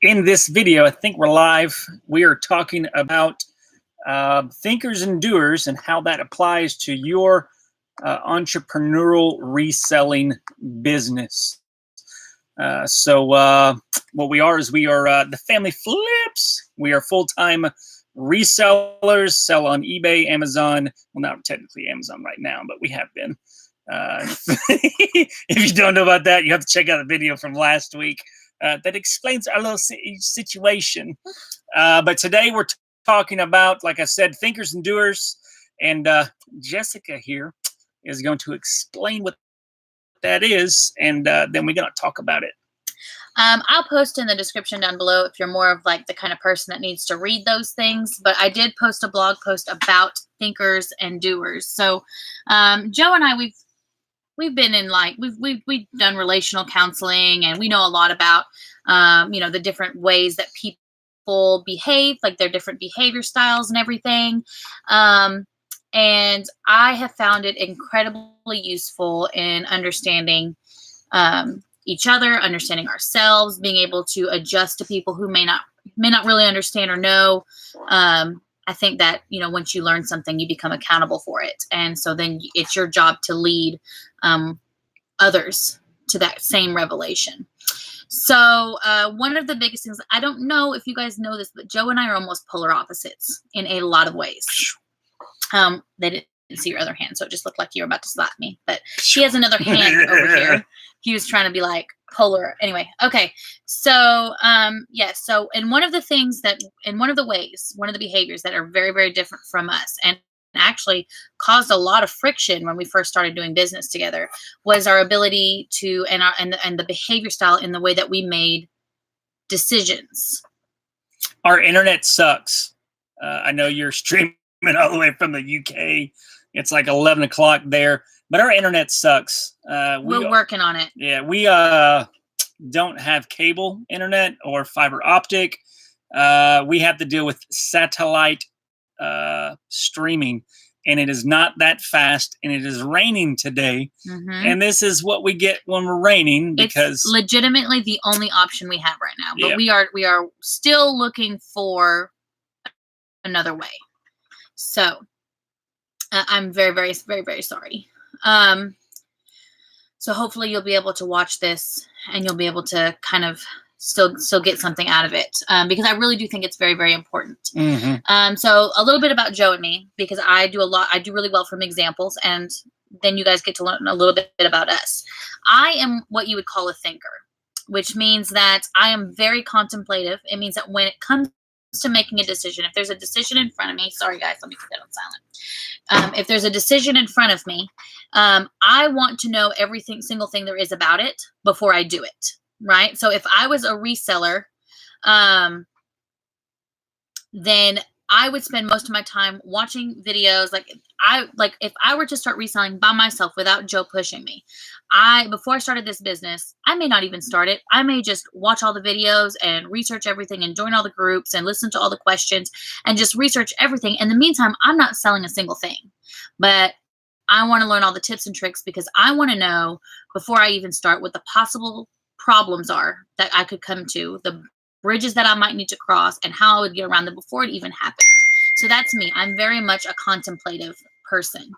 In this video, I think we're live. We are talking about thinkers and doers and how that applies to your entrepreneurial reselling business. So what we are is we are the Family Flips. We are full-time resellers, sell on eBay, Amazon. Well, not technically Amazon right now, but we have been. If you don't know about that, you have to check out the video from last week that explains our little situation. But today we're talking about, like I said, thinkers and doers. And Jessica here is going to explain what that is, and then we're going to talk about it. I'll post in the description down below if you're more of like the kind of person that needs to read those things. But I did post a blog post about thinkers and doers. So Joe and I, we've been in like we've done relational counseling, and we know a lot about the different ways that people behave, like their different behavior styles and everything. And I have found it incredibly useful in understanding each other, understanding ourselves, being able to adjust to people who may not really understand or know. I think that, once you learn something, you become accountable for it. And so then it's your job to lead others to that same revelation. So one of the biggest things, I don't know if you guys know this, but Joe and I are almost polar opposites in a lot of ways. They didn't see your other hand, so it just looked like you were about to slap me. But she has another hand over here. He was trying to be like polar. Anyway, okay. So, yes. So, and one of the behaviors that are very, very different from us, and actually caused a lot of friction when we first started doing business together, was our ability to, and the behavior style in the way that we made decisions. Our internet sucks. I know you're streaming all the way from the UK. It's like 11 o'clock there, but our internet sucks. We're working on it. Yeah, we don't have cable internet or fiber optic. We have to deal with satellite streaming, and it is not that fast, and it is raining today. Mm-hmm. And this is what we get when we're raining, because it's legitimately the only option we have right now. But yeah, we are still looking for another way. So I'm very, very, very, very sorry. So hopefully you'll be able to watch this and you'll be able to kind of still get something out of it, because I really do think it's very, very important. Mm-hmm. So a little bit about Joe and me, because I do really well from examples, and then you guys get to learn a little bit about us. I am what you would call a thinker, which means that I am very contemplative. It means that when it comes to making a decision, if there's a decision in front of me, sorry guys, let me put that on silent. If there's a decision in front of me, I want to know every single thing there is about it before I do it. Right. So if I was a reseller, then I would spend most of my time watching videos. If I were to start reselling by myself without Joe pushing me, before I started this business, I may not even start it. I may just watch all the videos and research everything and join all the groups and listen to all the questions and just research everything. In the meantime, I'm not selling a single thing, but I want to learn all the tips and tricks, because I want to know before I even start what the possible problems are that I could come to, the bridges that I might need to cross, and how I would get around them before it even happens. So that's me. I'm very much a contemplative person.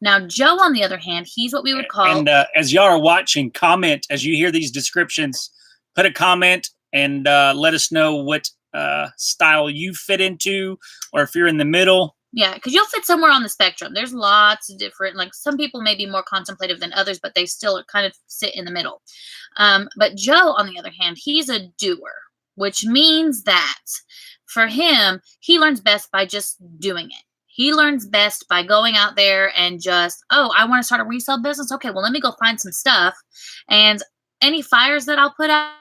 Now, Joe, on the other hand, he's what we would call... And as y'all are watching, comment as you hear these descriptions. Put a comment and let us know what style you fit into, or if you're in the middle. Yeah, because you'll fit somewhere on the spectrum. There's lots of different, like some people may be more contemplative than others, but they still kind of sit in the middle. But Joe, on the other hand, he's a doer, which means that for him, he learns best by just doing it. He learns best by going out there and just, I want to start a resale business. Okay, well, let me go find some stuff. And any fires that I'll put out,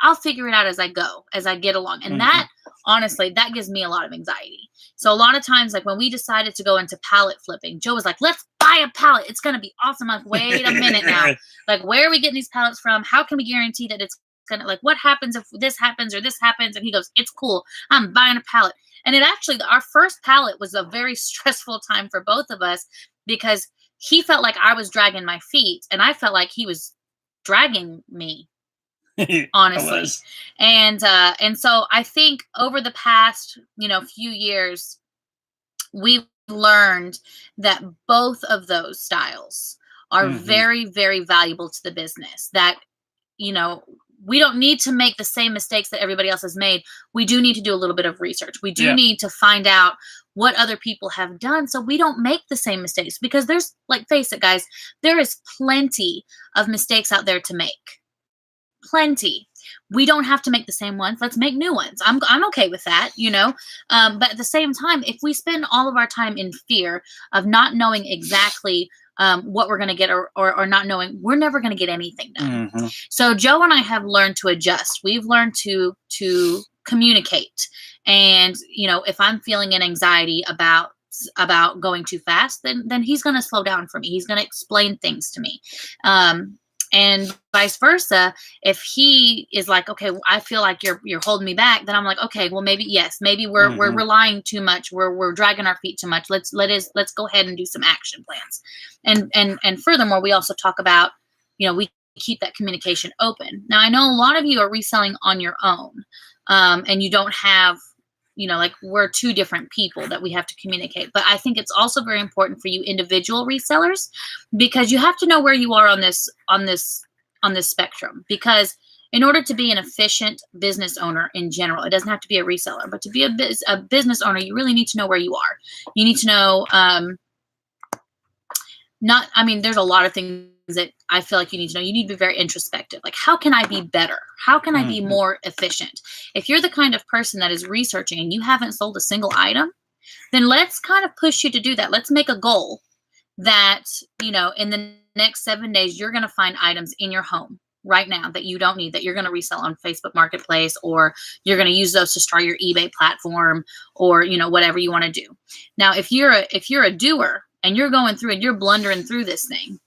I'll figure it out as I go, as I get along. And that, honestly, that gives me a lot of anxiety. So a lot of times, like when we decided to go into pallet flipping, Joe was like, let's buy a pallet. It's going to be awesome. I'm like, wait a minute now. Like, where are we getting these pallets from? How can we guarantee that it's going to, like, what happens if this happens or this happens? And he goes, it's cool. I'm buying a pallet. And it actually, our first pallet was a very stressful time for both of us, because he felt like I was dragging my feet, and I felt like he was dragging me, honestly. And so I think over the past, few years, we've learned that both of those styles are very, very valuable to the business. That, we don't need to make the same mistakes that everybody else has made. We do need to do a little bit of research. We do need to find out what other people have done so we don't make the same mistakes, because there's, like, face it, guys, there is plenty of mistakes out there to make. Plenty. We don't have to make the same ones. Let's make new ones. I'm okay with that, but at the same time, if we spend all of our time in fear of not knowing exactly what we're going to get, or not knowing, we're never going to get anything done. So Joe and I have learned to adjust. We've learned to communicate. And, if I'm feeling an anxiety about going too fast, then he's going to slow down for me. He's going to explain things to me. And vice versa. If he is like, okay, I feel like you're holding me back, then I'm like, okay, well, maybe we're relying too much. We're dragging our feet too much. Let's go ahead and do some action plans. And furthermore, we also talk about, we keep that communication open. Now, I know a lot of you are reselling on your own, and you don't have, like, we're two different people that we have to communicate. But I think it's also very important for you individual resellers, because you have to know where you are on this spectrum. Because in order to be an efficient business owner in general, it doesn't have to be a reseller, but to be a business owner, you really need to know where you are. You need to know, there's a lot of things that I feel like you need to know. You need to be very introspective. Like, how can I be better? How can I be more efficient? If you're the kind of person that is researching and you haven't sold a single item, then let's kind of push you to do that. Let's make a goal that, in the next 7 days, you're going to find items in your home right now that you don't need, that you're going to resell on Facebook Marketplace, or you're going to use those to start your eBay platform, or, whatever you want to do. Now, if you're a doer and you're going through and you're blundering through this thing,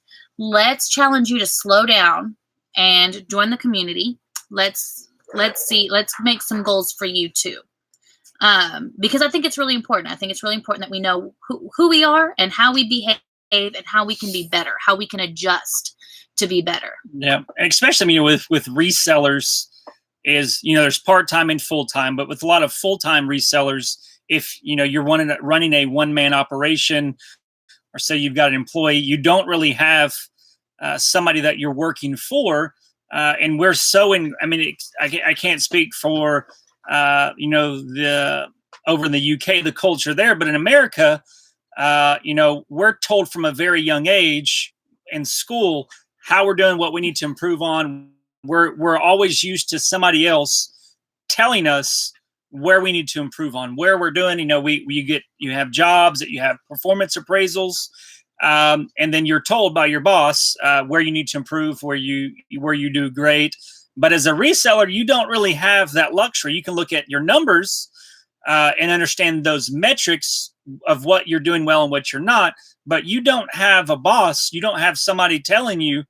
let's challenge you to slow down and join the community. Let's make some goals for you too. Because I think it's really important. I think it's really important that we know who we are and how we behave and how we can be better, how we can adjust to be better. Yeah. And especially, with resellers is, there's part-time and full-time, but with a lot of full-time resellers, if, you're running a one-man operation, or say you've got an employee, you don't really have somebody that you're working for. And we're so I can't speak for, the over in the UK, the culture there, but in America, we're told from a very young age in school how we're doing, what we need to improve on. We're always used to somebody else telling us where we need to improve on, where we're doing. You have jobs, that you have performance appraisals, and then you're told by your boss where you need to improve, where you do great. But as a reseller, you don't really have that luxury. You can look at your numbers and understand those metrics of what you're doing well and what you're not. But you don't have a boss. You don't have somebody telling you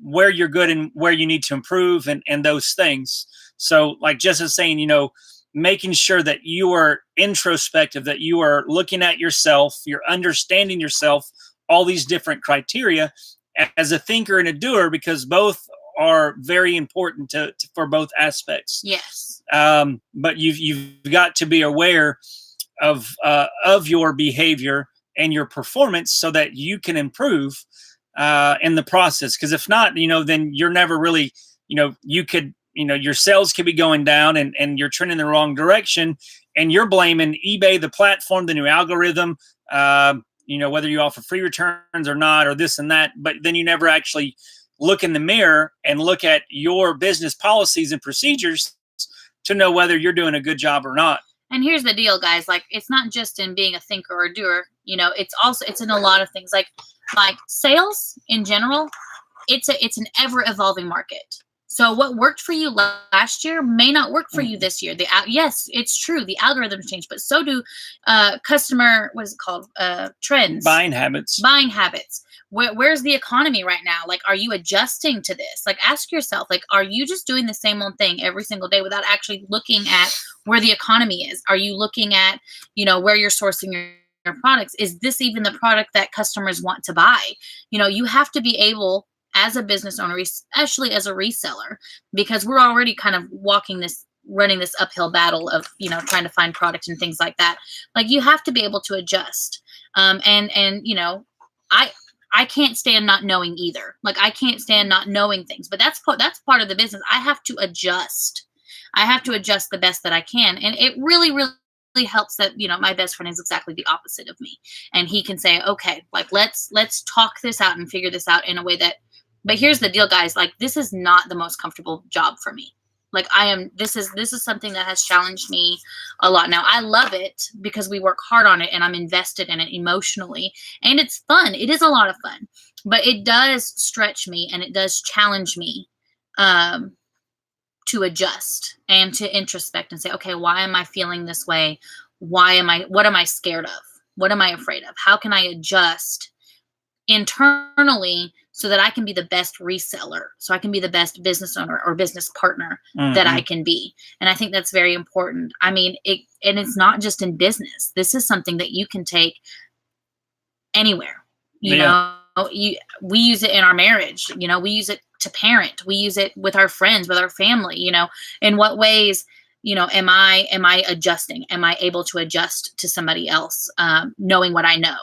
where you're good and where you need to improve, and those things. So, like Jess is saying, making sure that you are introspective, that you are looking at yourself, you're understanding yourself, all these different criteria as a thinker and a doer, because both are very important for both aspects. Yes. But you've got to be aware of your behavior and your performance so that you can improve in the process. Because if not, then you're never really, you could, your sales could be going down and you're trending in the wrong direction, and you're blaming eBay, the platform, the new algorithm, whether you offer free returns or not, or this and that, but then you never actually look in the mirror and look at your business policies and procedures to know whether you're doing a good job or not. And here's the deal, guys. Like, it's not just in being a thinker or a doer, it's in a lot of things, like sales in general. It's an ever evolving market. So what worked for you last year may not work for you this year. Yes, it's true. The algorithms change, but so do customer, what is it called? Trends. Buying habits. Where's the economy right now? Like, are you adjusting to this? Like, ask yourself, like, are you just doing the same old thing every single day without actually looking at where the economy is? Are you looking at, where you're sourcing products. Is this even the product that customers want to buy? You have to be able, as a business owner, especially as a reseller, because we're already kind of running this uphill battle of, trying to find product and things like that. Like, you have to be able to adjust. I can't stand not knowing either. Like, I can't stand not knowing things, but that's part of the business. I have to adjust. I have to adjust the best that I can. And it really, really helps that, my best friend is exactly the opposite of me. And he can say, okay, like, let's talk this out and figure this out in a way that, but here's the deal, guys, like, this is not the most comfortable job for me. Like, this is something that has challenged me a lot. Now, I love it because we work hard on it and I'm invested in it emotionally, and it's fun. It is a lot of fun, but it does stretch me and it does challenge me, to adjust and to introspect and say, okay, why am I feeling this way? What am I scared of? What am I afraid of? How can I adjust internally so that I can be the best reseller, so I can be the best business owner or business partner that I can be? And I think that's very important. I mean, and it's not just in business. This is something that you can take anywam you know, we use it in our marriage. We use it to parent. We use it with our friends, with our family. In what ways, am I adjusting? Am I able to adjust to somebody else, knowing what I know?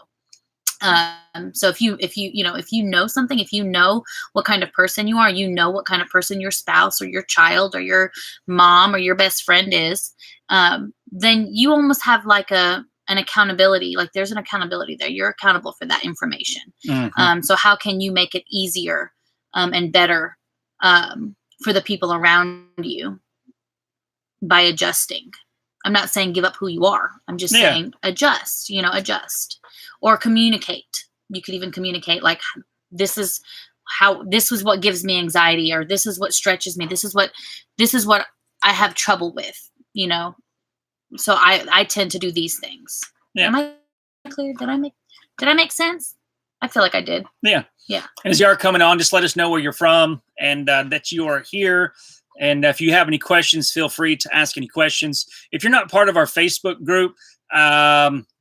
So if you know something, if you know what kind of person you are, what kind of person your spouse or your child or your mom or your best friend is, then you almost have like an accountability. Like, there's an accountability there. You're accountable for that information. So how can you make it easier, and better, for the people around you by adjusting? I'm not saying give up who you are. I'm just saying adjust, adjust or communicate. You could even communicate like, this is what gives me anxiety, or this is what stretches me. This is what I have trouble with, so I tend to do these things. Yeah. Am I clear? Did I make sense? I feel like I did. Yeah. Yeah. And as you are coming on, just let us know where you're from and that you are here. And if you have any questions, feel free to ask any questions. If you're not part of our Facebook group,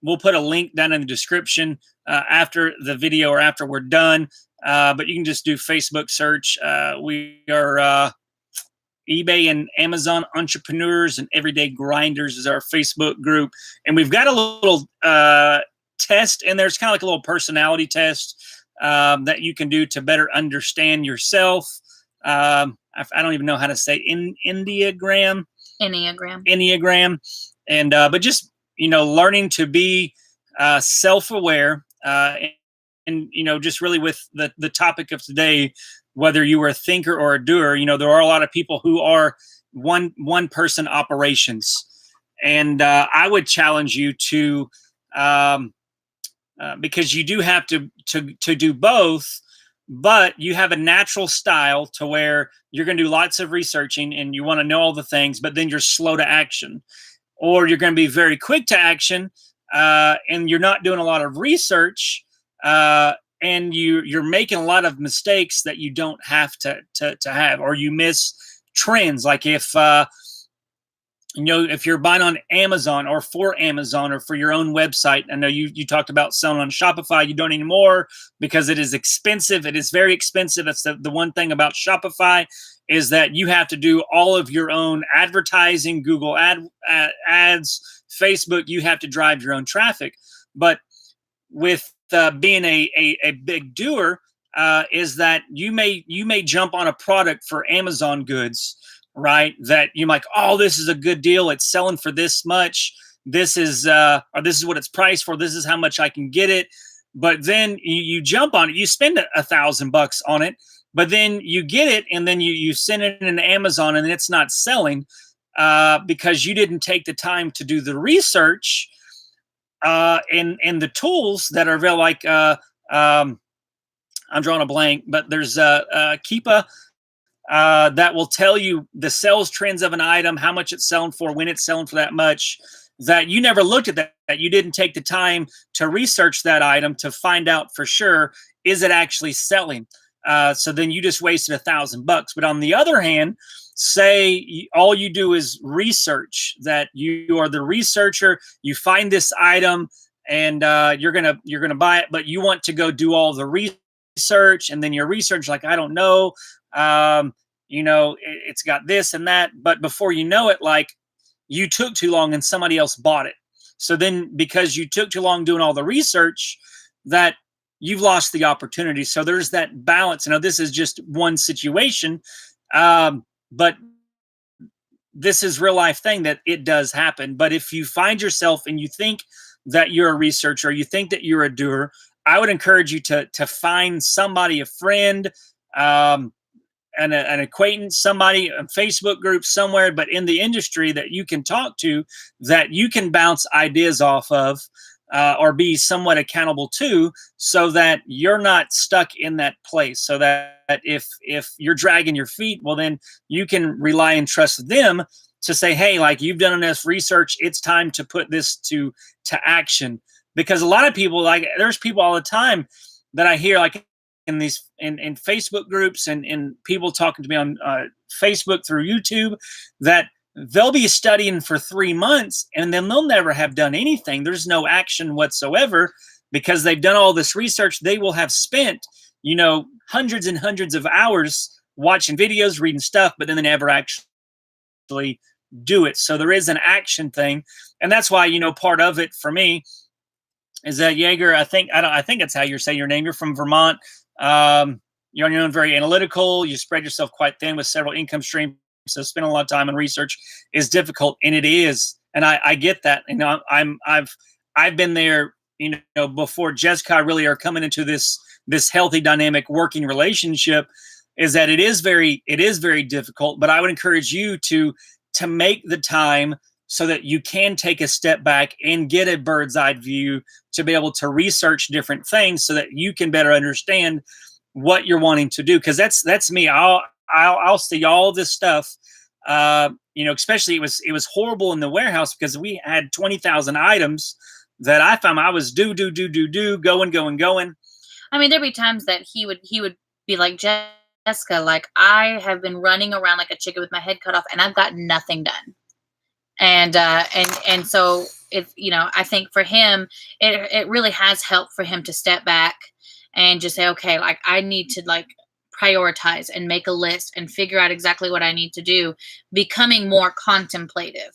we'll put a link down in the description after the video or after we're done. But you can just do Facebook search. We are eBay and Amazon entrepreneurs and everyday grinders is our Facebook group. And we've got a little test in there. It's kind of like a little personality test that you can do to better understand yourself. I don't even know how to say Enneagram. And, but just, learning to be self-aware and, just really with the topic of today, whether you are a thinker or a doer, there are a lot of people who are one person operations. And I would challenge you to, because you do have to do both, but you have a natural style to where you're going to do lots of researching and you want to know all the things, but then you're slow to action, or you're going to be very quick to action, and you're not doing a lot of research, and you're making a lot of mistakes that you don't have to have, or you miss trends. Like if you're buying on Amazon or for Amazon or for your own website. I know you talked about selling on Shopify. You don't anymore because it is expensive. It is very expensive. That's the one thing about Shopify is that you have to do all of your own advertising, Google ads, Facebook. You have to drive your own traffic. But with being a big doer, is that you may jump on a product for Amazon goods, right? That you're like, oh, this is a good deal. It's selling for this much. This is or this is what it's priced for. This is how much I can get it. But then you jump on it. You spend $1,000 on it, but then you get it, and then you send it into Amazon, and it's not selling because you didn't take the time to do the research and the tools that are available. Like I'm drawing a blank, but there's Keepa. That will tell you the sales trends of an item, how much it's selling for, when it's selling for that much, that you never looked at that you didn't take the time to research that item to find out for sure, is it actually selling? So then you just wasted $1,000. But on the other hand, say all you do is research, that you are the researcher, you find this item and you're gonna buy it, but you want to go do all the research, and then your research, like, I don't know, it's got this and that, but before you know it, like, you took too long and somebody else bought it. So then, because you took too long doing all the research, that you've lost the opportunity. So there's that balance. Now, this is just one situation, but this is real life thing that it does happen. But if you find yourself and you think that you're a researcher, you think that you're a doer, I would encourage you to find somebody, a friend, an acquaintance, somebody, a Facebook group somewhere, but in the industry that you can talk to, that you can bounce ideas off of, or be somewhat accountable to, so that you're not stuck in that place. So that if you're dragging your feet, well, then you can rely and trust them to say, hey, like, you've done enough research, it's time to put this to action. Because a lot of people, like, there's people all the time that I hear, like, in these in Facebook groups and people talking to me on Facebook through YouTube, that they'll be studying for 3 months and then they'll never have done anything. There's no action whatsoever because they've done all this research. They will have spent, hundreds and hundreds of hours watching videos, reading stuff, but then they never actually do it. So there is an action thing. And that's why, part of it for me is that, Jaeger, I think it's how you say your name. You're from Vermont. You're on your own, very analytical. You spread yourself quite thin with several income streams. So spending a lot of time on research is difficult, and it is. And I get that. I've been there, before Jessica and I really are coming into this healthy, dynamic working relationship, is that it is very difficult. But I would encourage you to make the time so that you can take a step back and get a bird's eye view to be able to research different things so that you can better understand what you're wanting to do. Because that's me. I'll see all this stuff. Especially it was horrible in the warehouse because we had 20,000 items that I found I was going. I mean, there'd be times that he would be like, Jessica, like, I have been running around like a chicken with my head cut off and I've got nothing done. And so if, I think for him, it really has helped for him to step back and just say, okay, like, I need to, like, prioritize and make a list and figure out exactly what I need to do, becoming more contemplative,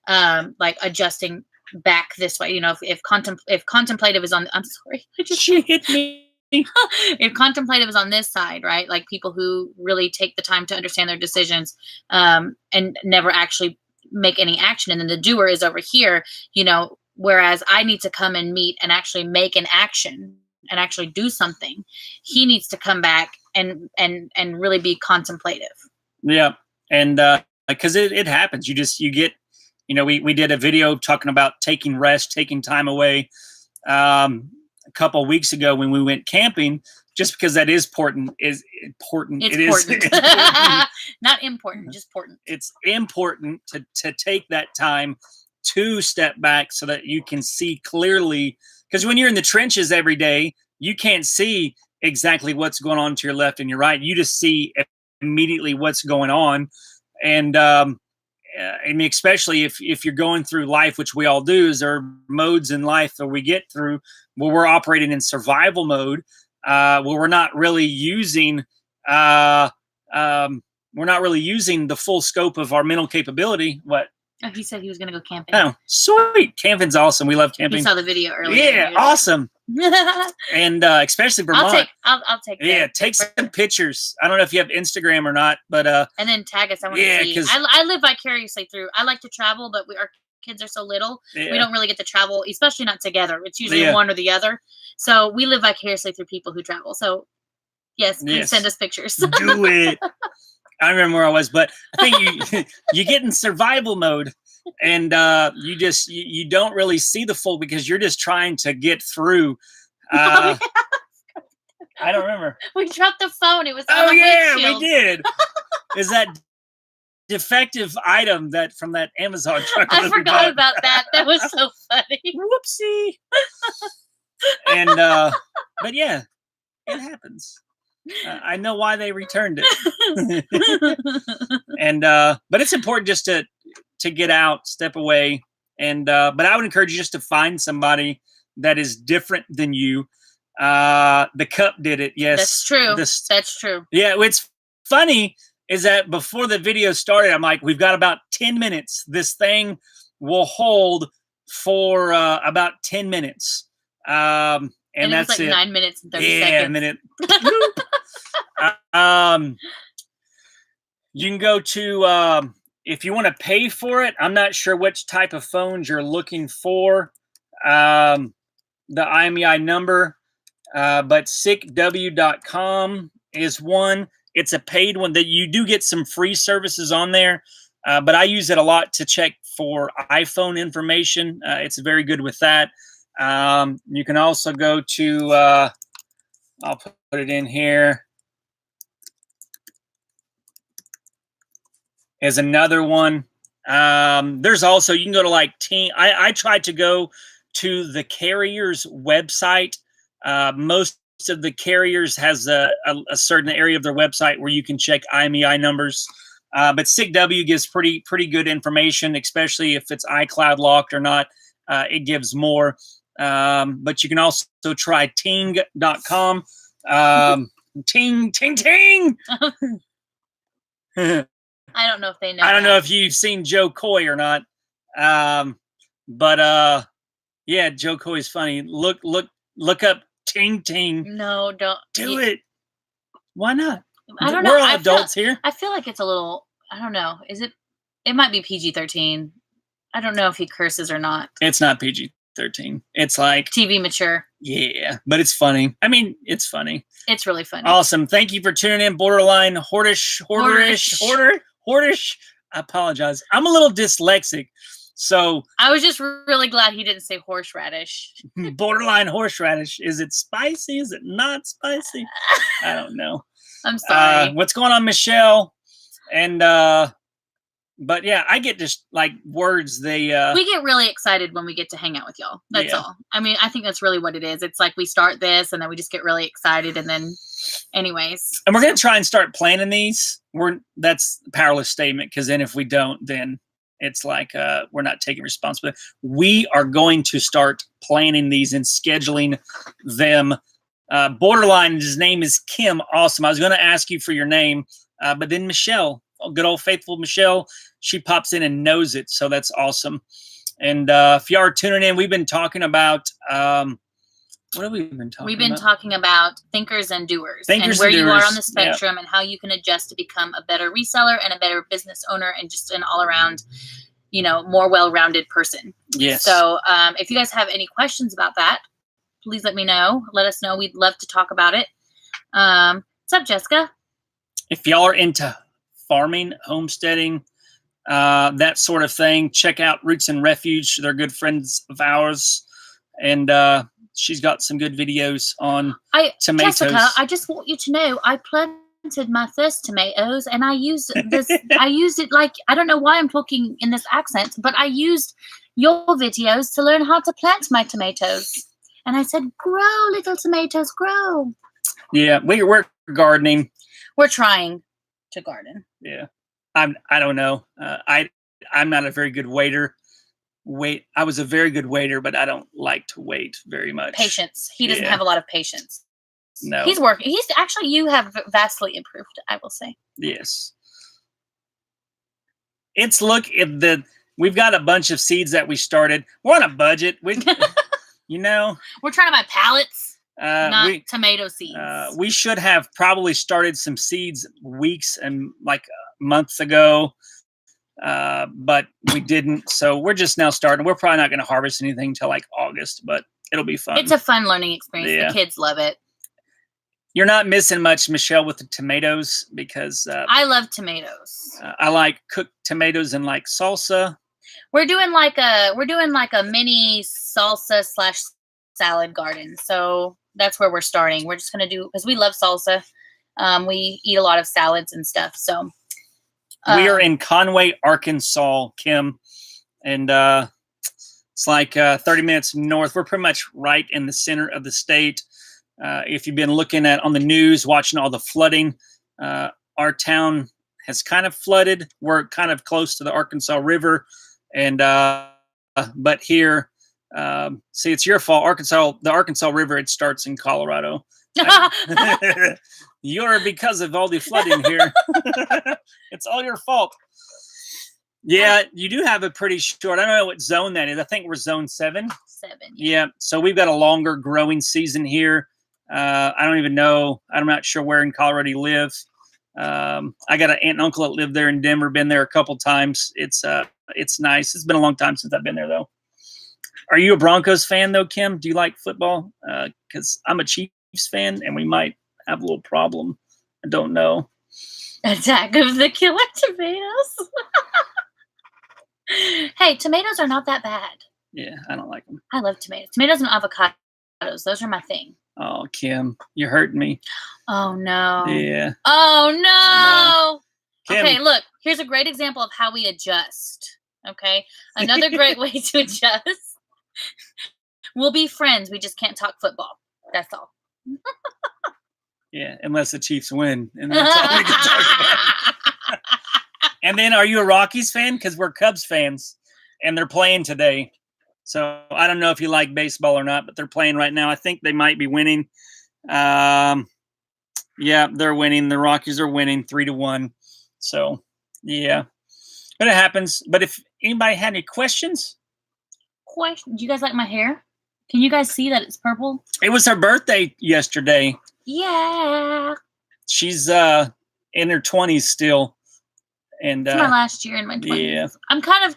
like adjusting back this way. If contemplative is on, I'm sorry, she hit me. If contemplative is on this side, right? Like people who really take the time to understand their decisions, and never actually make any action. And then the doer is over here, whereas I need to come and meet and actually make an action and actually do something. He needs to come back and really be contemplative. Yeah. And, cause it happens. You get, we did a video talking about taking rest, taking time away, a couple of weeks ago when we went camping, just because that is important. It's important. Not important, just important. It's important to take that time to step back so that you can see clearly. Because when you're in the trenches every day, you can't see exactly what's going on to your left and your right. You just see immediately what's going on. And I mean, especially if you're going through life, which we all do, is there are modes in life that we get through where we're operating in survival mode, where we're not really using the full scope of our mental capability. What? Oh, he said he was going to go camping. Oh, sweet. Camping's awesome. We love camping. We saw the video earlier. Yeah, awesome. And especially Vermont. I'll take Yeah, take some pictures. I don't know if you have Instagram or not, but and then tag us. I want to see. I live vicariously through. I like to travel, but our kids are so little, we don't really get to travel, especially not together. It's usually one or the other. So we live vicariously through people who travel. So yes, please send us pictures. Do it. I remember where I was, but I think you get in survival mode, and you don't really see the full because you're just trying to get through. I don't remember. We dropped the phone. It was we did. Is that defective item from that Amazon truck? I forgot about that. That was so funny. Whoopsie. And but yeah, it happens. I know why they returned it. And but it's important just to get out, step away, And but I would encourage you just to find somebody that is different than you. The cup did it. Yes, that's true. That's true. Yeah, what's funny is that before the video started, I'm like, we've got about 10 minutes. This thing will hold for about 10 minutes. And it that's was like it. 9 minutes and 30 yeah, seconds. And then it. You can go to if you want to pay for it. I'm not sure which type of phones you're looking for. The IMEI number, but sickw.com is one. It's a paid one that you do get some free services on there, but I use it a lot to check for iPhone information. It's very good with that. You can also go to, I'll put it in here, is another one. There's also, you can go to like I tried to go to the carrier's website. Most of the carriers has a certain area of their website where you can check IMEI numbers. But SIGW gives pretty good information, especially if it's iCloud locked or not. It gives more. But you can also try ting.com. Ting. I don't know if they know. I don't know if you've seen Joe Coy or not. But yeah, Joe Coy's funny. Look up Ting. No, don't do it. Why not? I don't know. We're all adults here. I feel like it's a little, I don't know. Is it? It might be PG-13. I don't know if he curses or not. It's not PG-13. It's like TV mature. Yeah, but it's funny. I mean, it's funny. It's really funny. Awesome. Thank you for tuning in. Borderline Hordish. I apologize. I'm a little dyslexic. So I was just really glad he didn't say horseradish. Borderline horseradish. Is it spicy? Is it not spicy? I don't know. I'm sorry. What's going on, Michelle? And but yeah, I get just like words. We get really excited when we get to hang out with y'all. That's all. I mean, I think that's really what it is. It's like we start this and then we just get really excited, and then anyways. And we're gonna try and start planning these. That's a powerless statement, because then if we don't, then it's like we're not taking responsibility. We are going to start planning these and scheduling them. Borderline, his name is Kim. Awesome. I was going to ask you for your name, but then Michelle, good old faithful Michelle, she pops in and knows it. So that's awesome. And if you are tuning in, we've been talking about what have we been talking about? We've been talking about thinkers and doers, and where you are on the spectrum, and how you can adjust to become a better reseller and a better business owner, and just an all-around, more well-rounded person. Yes. So if you guys have any questions about that, please let me know. Let us know. We'd love to talk about it. What's up, Jessica? If y'all are into farming, homesteading, that sort of thing, check out Roots and Refuge. They're good friends of ours. And she's got some good videos on tomatoes. Jessica, I just want you to know I planted my first tomatoes, and I used this. I used it like, I don't know why I'm talking in this accent, but I used your videos to learn how to plant my tomatoes. And I said, grow, little tomatoes, grow. Yeah, we're gardening. We're trying to garden. Yeah, I don't know. I'm not a very good waiter. I was a very good waiter, but I don't like to wait very much. Patience. He doesn't have a lot of patience. No. He's working. You have vastly improved, I will say. Yes. We've got a bunch of seeds that we started. We're on a budget. We're trying to buy pallets, not tomato seeds. We should have probably started some seeds weeks and like months ago. But we didn't, so we're just now starting. We're probably not going to harvest anything until like August, but it'll be fun. It's a fun learning experience. Yeah. The kids love it. You're not missing much, Michelle, with the tomatoes, because I love tomatoes. I like cooked tomatoes and like salsa. We're doing like a mini salsa / salad garden. So that's where we're starting. We're just going to do, because we love salsa. We eat a lot of salads and stuff. So we are in Conway, Arkansas, Kim, and it's like 30 minutes north. We're pretty much right in the center of the state. If you've been looking on the news, watching all the flooding, our town has kind of flooded. We're kind of close to the Arkansas River, and but here, see, it's your fault. The Arkansas River, it starts in Colorado. You're because of all the flooding here. It's all your fault. Yeah, you do have a pretty short. I don't know what zone that is. I think we're zone 7. 7. Yeah, so we've got a longer growing season here. I don't even know. I'm not sure where in Colorado you live. I got an aunt and uncle that live there in Denver. Been there a couple times. It's nice. It's been a long time since I've been there though. Are you a Broncos fan though, Kim? Do you like football? Because I'm a Chiefs fan, and we might have a little problem. I don't know. Attack of the Killer Tomatoes. Hey, tomatoes are not that bad. Yeah, I don't like them. I love tomatoes. Tomatoes and avocados. Those are my thing. Oh, Kim, you're hurting me. Oh, no. Yeah. Oh, no. Kim. Okay, look. Here's a great example of how we adjust. Okay? Another great way to adjust. We'll be friends. We just can't talk football. That's all. Yeah, unless the Chiefs win. And that's all we can talk about. And then, are you a Rockies fan? Because we're Cubs fans, and they're playing today. So I don't know if you like baseball or not, but they're playing right now. I think they might be winning. Yeah, they're winning. The Rockies are winning 3-1. So, yeah. But it happens. But if anybody had any questions? Do you guys like my hair? Can you guys see that it's purple? It was her birthday yesterday. Yeah. She's in her 20s still. And it's my last year in my 20s. Yeah. I'm kind of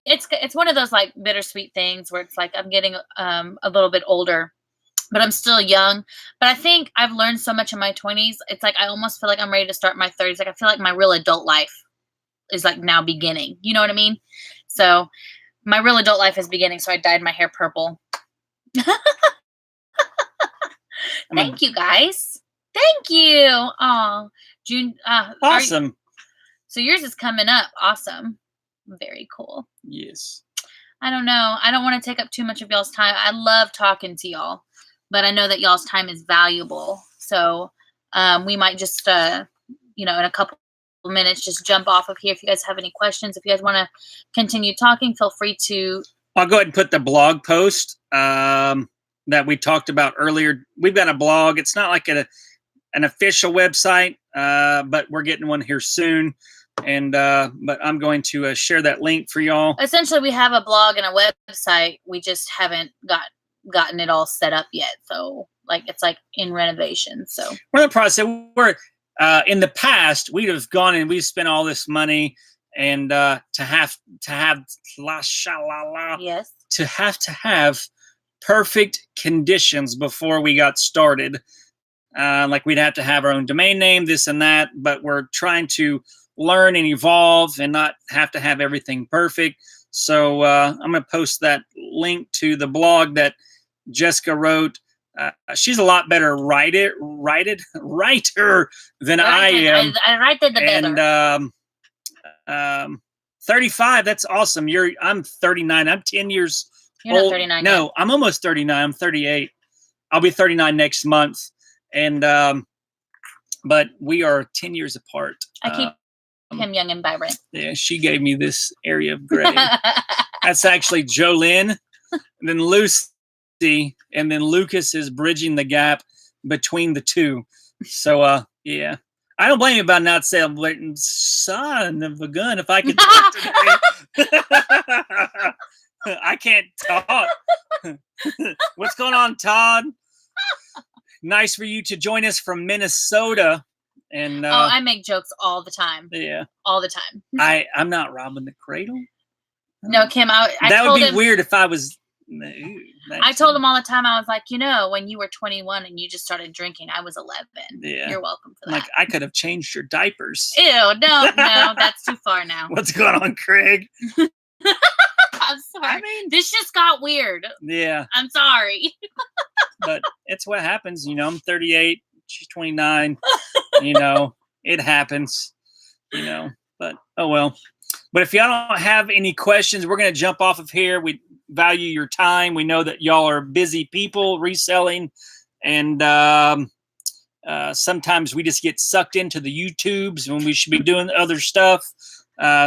it's one of those like bittersweet things where it's like I'm getting a little bit older, but I'm still young. But I think I've learned so much in my 20s. It's like I almost feel like I'm ready to start my 30s. Like I feel like my real adult life is like now beginning. You know what I mean? So my real adult life is beginning. So I dyed my hair purple. Thank you guys. Thank you. Oh, June. Awesome. So yours is coming up. Awesome. Very cool. Yes. I don't know. I don't want to take up too much of y'all's time. I love talking to y'all, but I know that y'all's time is valuable. So we might just, in a couple of minutes, just jump off of here. If you guys have any questions, if you guys want to continue talking, feel free to. I'll go ahead and put the blog post that we talked about earlier. We've got a blog. It's not like an official website, but we're getting one here soon. And but I'm going to share that link for y'all. Essentially, we have a blog and a website. We just haven't gotten it all set up yet. So, it's in renovation. So we're in the process. We're in the past, we'd have gone and we've spent all this money, and to have yes, to have perfect conditions before we got started. We'd have to have our own domain name, this and that. But we're trying to learn and evolve and not have to have everything perfect. So I'm going to post that link to the blog that Jessica wrote. She's a lot better writer than I am. I write it better. And 35, that's awesome. I'm 39. I'm 10 years You're old. Not 39 No, yet. I'm almost 39. I'm 38. I'll be 39 next month. And but we are 10 years apart. I keep him young and vibrant. Yeah, she gave me this area of gray. That's actually Jolynn, and then Lucy, and then Lucas is bridging the gap between the two. So, yeah. I don't blame you about not celebrating son of a gun. If I could talk today. I can't talk. What's going on, Todd? Nice for you to join us from Minnesota. And I make jokes all the time. Yeah. All the time. I'm not robbing the cradle. No, Kim, that would be weird if I was. I told him all the time, I was like, when you were 21 and you just started drinking, I was 11. Yeah. You're welcome for that. I could have changed your diapers. Ew, no, that's too far now. What's going on, Craig? I'm sorry. I mean, this just got weird. Yeah. I'm sorry. But it's what happens. I'm 38. She's 29. It happens. But oh well. But if y'all don't have any questions, we're going to jump off of here. We value your time. We know that y'all are busy people reselling, and sometimes we just get sucked into the YouTubes when we should be doing other stuff.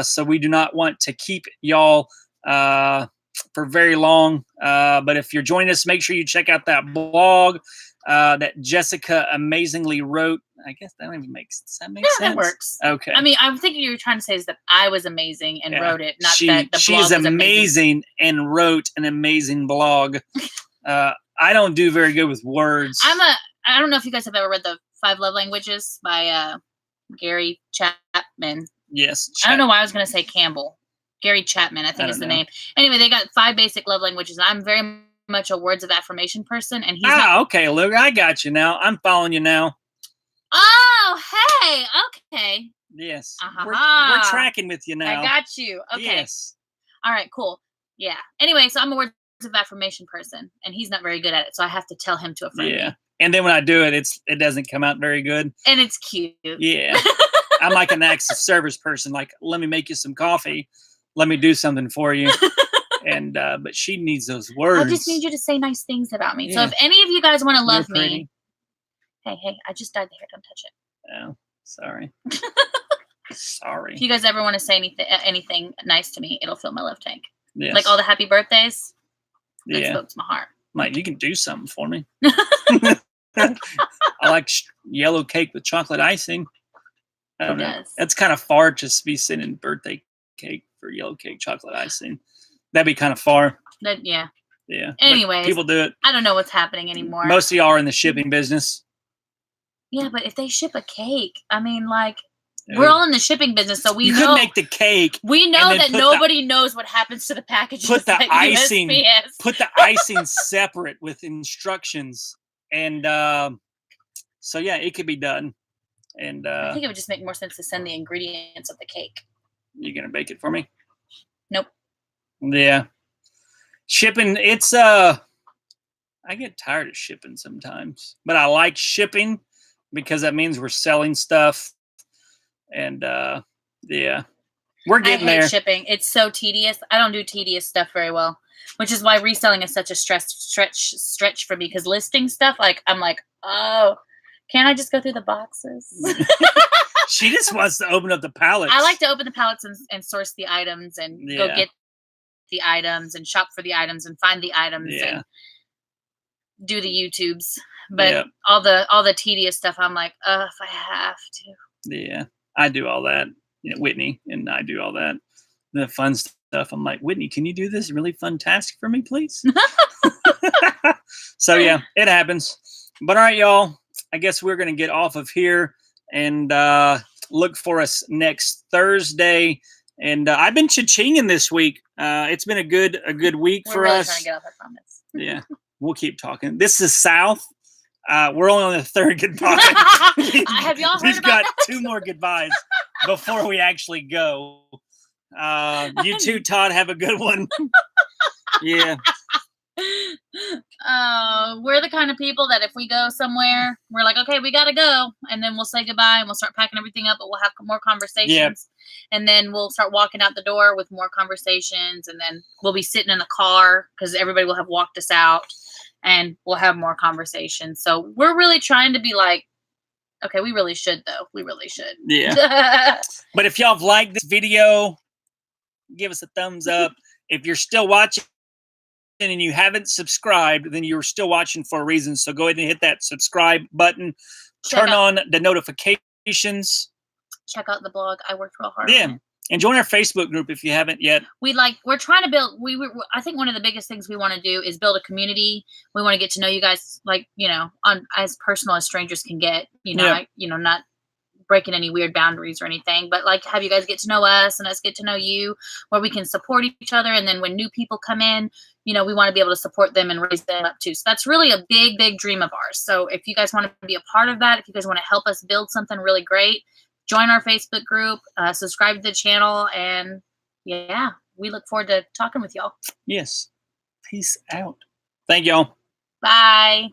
So we do not want to keep y'all for very long. But if you're joining us, make sure you check out that blog that Jessica amazingly wrote. I guess that even makes sense. Yeah, that works. Okay. I mean, I'm thinking you were trying to say is that I was amazing and wrote it, not that the blog she's was amazing and wrote an amazing blog. I don't do very good with words. I don't know if you guys have ever read the 5 Love Languages by Gary Chapman. Yes. I don't know why I was going to say Campbell. Gary Chapman, I think is the name. Anyway, they got 5 basic love languages. And I'm very much a words of affirmation person, and he's okay, Luke, I got you now. I'm following you now. Oh, hey, okay. Yes, we're tracking with you now. I got you. Okay. Yes. All right, cool. Yeah. Anyway, so I'm a words of affirmation person, and he's not very good at it, so I have to tell him to affirm me. And then when I do it, it doesn't come out very good. And it's cute. Yeah. I'm like an acts of service person. Like, let me make you some coffee. Let me do something for you. And but she needs those words. I just need you to say nice things about me. Yeah. So if any of you guys want to love me, hey, I just dyed the hair. Don't touch it. Oh, sorry. Sorry. If you guys ever want to say anything nice to me, it'll fill my love tank. Yes. Like all the happy birthdays. That spoke to my heart. Mike, you can do something for me. I like yellow cake with chocolate icing. I don't know. That's kind of far to be sending birthday cake for yellow cake chocolate icing. That'd be kind of far. Yeah. Yeah. Anyways, people do it. I don't know what's happening anymore. Most of y'all are in the shipping business. Yeah, but if they ship a cake, I mean, like, we're all in the shipping business, so we know. You could make the cake. We know that nobody knows what happens to the package. Put the icing. Put the icing separate with instructions, and so yeah, it could be done. And I think it would just make more sense to send the ingredients of the cake. You gonna bake it for me? Nope. Yeah, shipping. It's I get tired of shipping sometimes, but I like shipping because that means we're selling stuff. And yeah, we're getting there. I hate shipping. It's so tedious. I don't do tedious stuff very well, which is why reselling is such a stretch for me. Because listing stuff, like I'm like, oh, can't I just go through the boxes? She just wants to open up the pallets. I like to open the pallets and source the items and go get the items and shop for the items and find the items and do the YouTubes. But all the tedious stuff, I'm like, if I have to. Yeah. I do all that, Whitney, and I do all that. The fun stuff. I'm like, Whitney, can you do this really fun task for me, please? So yeah, it happens. But all right, y'all, I guess we're going to get off of here and look for us next Thursday. And I've been cha-chinging this week. It's been a good week for us. Trying to get off, I promise. Yeah, we'll keep talking. This is South. We're only on the 3rd goodbye. Have y'all heard We've about got 2 more goodbyes before we actually go. You too, Todd. Have a good one. Yeah. We're the kind of people that if we go somewhere, we're like, okay, we got to go. And then we'll say goodbye and we'll start packing everything up, but we'll have more conversations. Yep. And then we'll start walking out the door with more conversations. And then we'll be sitting in the car because everybody will have walked us out. And we'll have more conversations. So we're really trying to be like, okay, we really should, though. We really should. Yeah. But if y'all have liked this video, give us a thumbs up. If you're still watching and you haven't subscribed, then you're still watching for a reason. So go ahead and hit that subscribe button. Turn on the notifications. Check out the blog. I worked real hard on it. And join our Facebook group if you haven't yet. We're trying to build, I think one of the biggest things we want to do is build a community. We want to get to know you guys, like, on as personal as strangers can get, not breaking any weird boundaries or anything, but like have you guys get to know us and us get to know you, where we can support each other. And then when new people come in, we want to be able to support them and raise them up too. So that's really a big, big dream of ours. So if you guys want to be a part of that, if you guys want to help us build something really great, join our Facebook group, subscribe to the channel, and yeah, we look forward to talking with y'all. Yes. Peace out. Thank y'all. Bye.